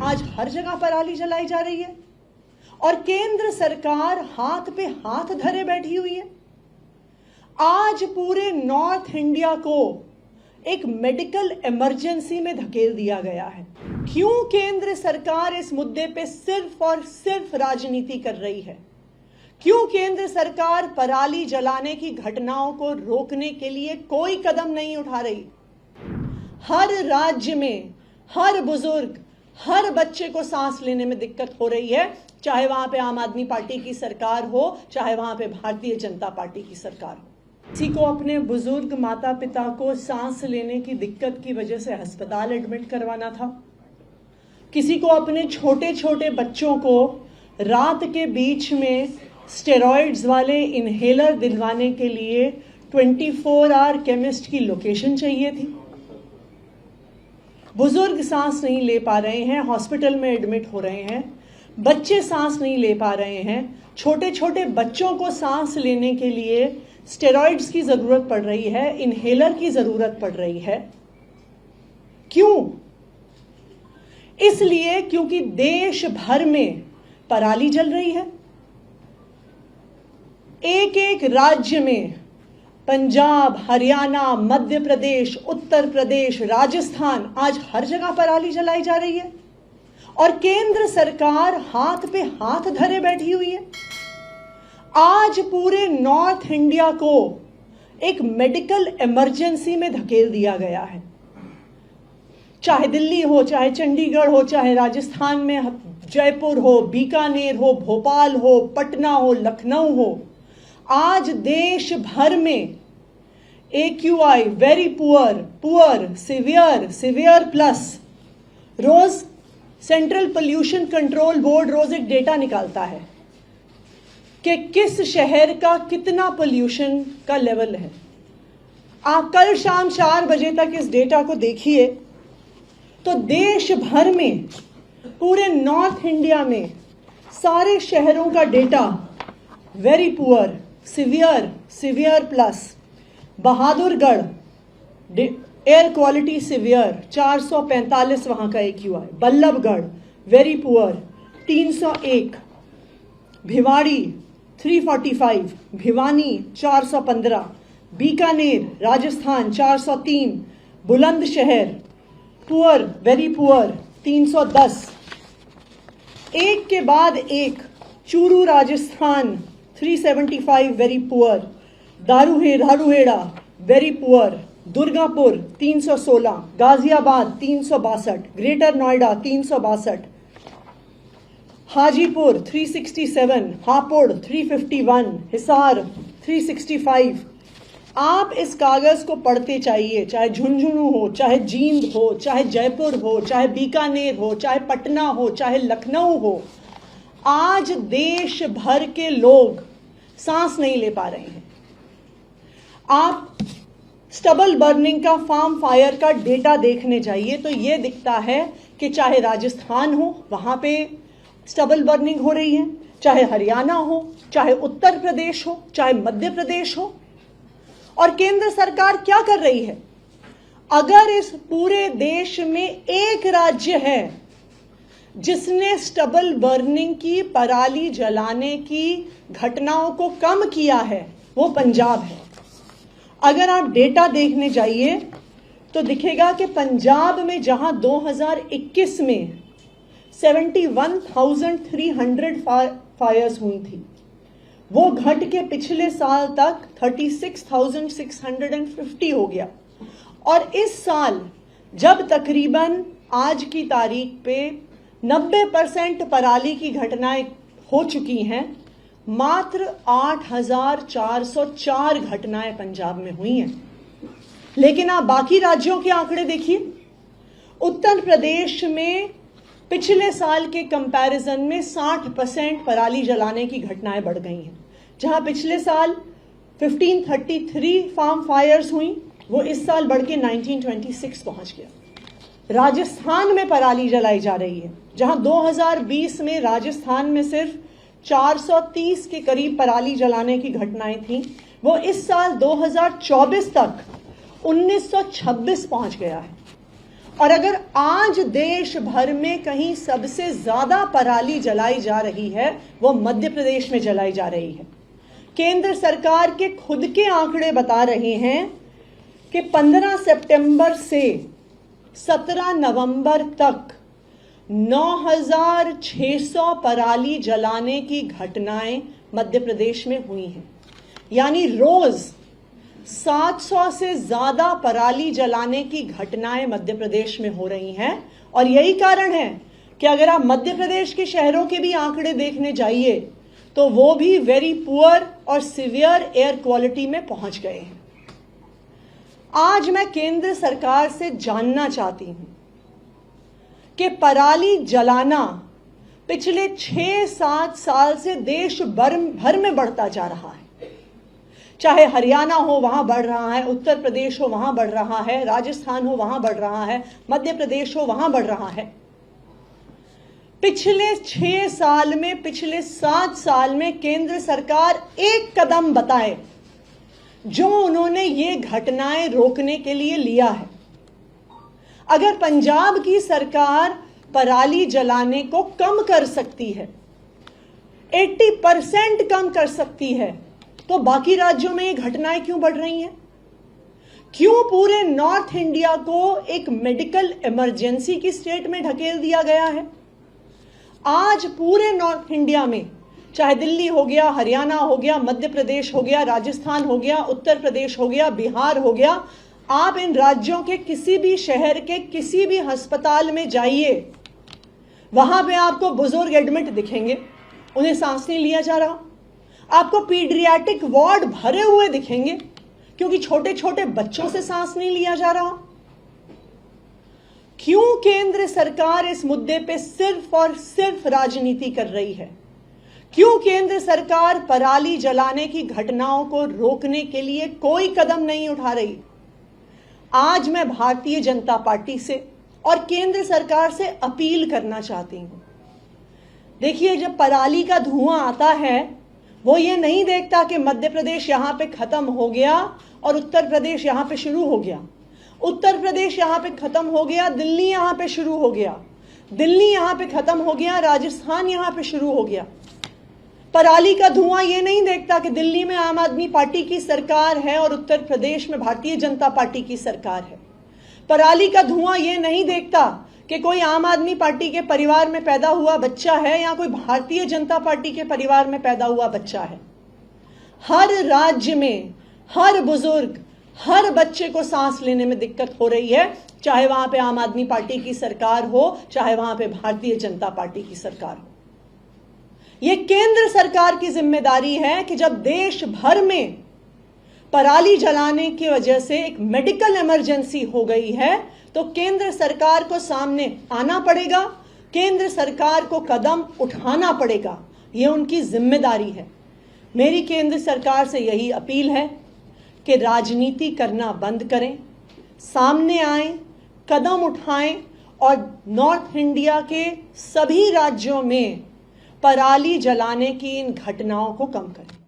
आज हर जगह पराली जलाई जा रही है और केंद्र सरकार हाथ पे हाथ धरे बैठी हुई है। आज पूरे नॉर्थ इंडिया को एक मेडिकल इमरजेंसी में धकेल दिया गया है। क्यों केंद्र सरकार इस मुद्दे पे सिर्फ और सिर्फ राजनीति कर रही है? क्यों केंद्र सरकार पराली जलाने की घटनाओं को रोकने के लिए कोई कदम नहीं उठा रही? हर राज्य में हर बुजुर्ग, हर बच्चे को सांस लेने में दिक्कत हो रही है, चाहे वहां पे आम आदमी पार्टी की सरकार हो, चाहे वहां पे भारतीय जनता पार्टी की सरकार हो। किसी को अपने बुजुर्ग माता पिता को सांस लेने की दिक्कत की वजह से अस्पताल एडमिट करवाना था, किसी को अपने छोटे छोटे बच्चों को रात के बीच में स्टेरॉइड्स वाले इनहेलर दिलवाने के लिए 24 आवर केमिस्ट की लोकेशन चाहिए थी। बुजुर्ग सांस नहीं ले पा रहे हैं, हॉस्पिटल में एडमिट हो रहे हैं, बच्चे सांस नहीं ले पा रहे हैं, छोटे छोटे बच्चों को सांस लेने के लिए स्टेरॉइड्स की जरूरत पड़ रही है, इनहेलर की जरूरत पड़ रही है। क्यों? इसलिए क्योंकि देश भर में पराली जल रही है। एक एक राज्य में, पंजाब, हरियाणा, मध्य प्रदेश, उत्तर प्रदेश, राजस्थान, आज हर जगह पराली जलाई जा रही है और केंद्र सरकार हाथ पे हाथ धरे बैठी हुई है। आज पूरे नॉर्थ इंडिया को एक मेडिकल इमरजेंसी में धकेल दिया गया है। चाहे दिल्ली हो, चाहे चंडीगढ़ हो, चाहे राजस्थान में जयपुर हो, बीकानेर हो, भोपाल हो, पटना हो, लखनऊ हो, आज देश भर में AQI very poor, poor, severe, severe plus, रोज सेंट्रल पोल्यूशन कंट्रोल बोर्ड रोज एक डेटा निकालता है कि किस शहर का कितना पोल्यूशन का लेवल है। आप कल शाम 4 बजे तक इस डेटा को देखिए तो देश भर में, पूरे नॉर्थ इंडिया में सारे शहरों का data very poor, severe, severe plus, Bahadurgarh air quality severe 445 वहां का AQI, Ballabhgarh very poor 301, Bhiwadi 345, Bhiwani 415, Bikaner Rajasthan 403, Bulandshahr poor, very poor 310, एक के बाद एक, Churu Rajasthan 375 very poor, Dharuhera very poor, Durgapur 316, Ghaziabad 362, greater Noida 362, Hajipur 367, Hapur 351, Hisar 365। आप इस कागज को पढ़ते चाहिए, चाहे झुंझुनू हो, चाहे जींद हो, चाहे जयपुर हो, चाहे बीकानेर हो, चाहे पटना हो, चाहे लखनऊ हो, आज देश भर के लोग सांस नहीं ले पा रहे हैं। आप स्टबल बर्निंग का, फार्म फायर का डेटा देखने जाइए तो यह दिखता है कि चाहे राजस्थान हो, वहां पे स्टबल बर्निंग हो रही है, चाहे हरियाणा हो, चाहे उत्तर प्रदेश हो, चाहे मध्य प्रदेश हो। और केंद्र सरकार क्या कर रही है? अगर इस पूरे देश में एक राज्य है जिसने स्टबल बर्निंग की, पराली जलाने की घटनाओं को कम किया है, वो पंजाब है। अगर आप डेटा देखने जाइए तो दिखेगा कि पंजाब में जहां 2021 में 71,300 फायर्स हुई थी, वो घट के पिछले साल तक 36,650 हो गया। और इस साल जब तकरीबन आज की तारीख पे 90% पराली की घटनाएं हो चुकी हैं, मात्र 8,404 घटनाएं पंजाब में हुई हैं। लेकिन आप बाकी राज्यों के आंकड़े देखिए। उत्तर प्रदेश में पिछले साल के कंपैरिजन में 60% पराली जलाने की घटनाएं बढ़ गई हैं। जहां पिछले साल 1533 फार्म फायर्स हुई, वो इस साल बढ़ के 1926 पहुंच गया। राजस्थान में पराली जलाई जा रही है, जहां 2020 में राजस्थान में सिर्फ 430 के करीब पराली जलाने की घटनाएं थी, वो इस साल 2024 तक 1926 पहुंच गया है। और अगर आज देश भर में कहीं सबसे ज्यादा पराली जलाई जा रही है वो मध्य प्रदेश में जलाई जा रही है। केंद्र सरकार के खुद के आंकड़े बता रहे हैं कि 15 सितंबर से 17 नवंबर तक 9,600 पराली जलाने की घटनाएं मध्य प्रदेश में हुई हैं। यानी रोज 700 से ज्यादा पराली जलाने की घटनाएं मध्य प्रदेश में हो रही हैं। और यही कारण है कि अगर आप मध्य प्रदेश के शहरों के भी आंकड़े देखने जाइए तो वो भी वेरी पुअर और सिवियर एयर क्वालिटी में पहुंच गए हैं। आज मैं केंद्र सरकार से जानना चाहती हूं कि पराली जलाना पिछले 6-7 साल से देश भर में बढ़ता जा रहा है। चाहे हरियाणा हो वहां बढ़ रहा है, उत्तर प्रदेश हो वहां बढ़ रहा है, राजस्थान हो वहां बढ़ रहा है, मध्य प्रदेश हो वहां बढ़ रहा है। पिछले 6 साल में, पिछले 7 साल में केंद्र सरकार एक कदम बताए जो उन्होंने ये घटनाएं रोकने के लिए लिया है। अगर पंजाब की सरकार पराली जलाने को कम कर सकती है, 80% कम कर सकती है, तो बाकी राज्यों में ये घटनाएं क्यों बढ़ रही हैं? क्यों पूरे नॉर्थ इंडिया को एक मेडिकल इमरजेंसी की स्टेट में ढकेल दिया गया है? आज पूरे नॉर्थ इंडिया में, चाहे दिल्ली हो गया, हरियाणा हो गया, मध्य प्रदेश हो गया, राजस्थान हो गया, उत्तर प्रदेश हो गया, बिहार हो गया, आप इन राज्यों के किसी भी शहर के किसी भी अस्पताल में जाइए, वहां पे आपको बुजुर्ग एडमिट दिखेंगे, उन्हें सांस नहीं लिया जा रहा। आपको पीडियाट्रिक वार्ड भरे हुए दिखेंगे क्योंकि छोटे छोटे बच्चों से सांस नहीं लिया जा रहा। क्यों केंद्र सरकार इस मुद्दे पे सिर्फ और सिर्फ राजनीति कर रही है? क्यों केंद्र सरकार पराली जलाने की घटनाओं को रोकने के लिए कोई कदम नहीं उठा रही? आज मैं भारतीय जनता पार्टी से और केंद्र सरकार से अपील करना चाहती हूं। देखिए, जब पराली का धुआं आता है वो ये नहीं देखता कि मध्य प्रदेश यहां पे खत्म हो गया और उत्तर प्रदेश यहां पे शुरू हो गया, उत्तर प्रदेश यहां पे खत्म हो गया, दिल्ली यहां पे शुरू हो गया, दिल्ली यहां पे खत्म हो गया, राजस्थान यहां पे शुरू हो गया। पराली का धुआं ये नहीं देखता कि दिल्ली में आम आदमी पार्टी की सरकार है और उत्तर प्रदेश में भारतीय जनता पार्टी की सरकार है। पराली का धुआं ये नहीं देखता कि कोई आम आदमी पार्टी के परिवार में पैदा हुआ बच्चा है या कोई भारतीय जनता पार्टी के परिवार में पैदा हुआ बच्चा है। हर राज्य में हर बुजुर्ग, हर बच्चे को सांस लेने में दिक्कत हो रही है, चाहे वहां पे आम आदमी पार्टी की सरकार हो, चाहे वहां पे भारतीय जनता पार्टी की सरकार हो। यह केंद्र सरकार की जिम्मेदारी है कि जब देश भर में पराली जलाने की वजह से एक मेडिकल इमरजेंसी हो गई है तो केंद्र सरकार को सामने आना पड़ेगा, केंद्र सरकार को कदम उठाना पड़ेगा। यह उनकी जिम्मेदारी है। मेरी केंद्र सरकार से यही अपील है कि राजनीति करना बंद करें, सामने आएं, कदम उठाएं और नॉर्थ इंडिया के सभी राज्यों में पराली जलाने की इन घटनाओं को कम करें।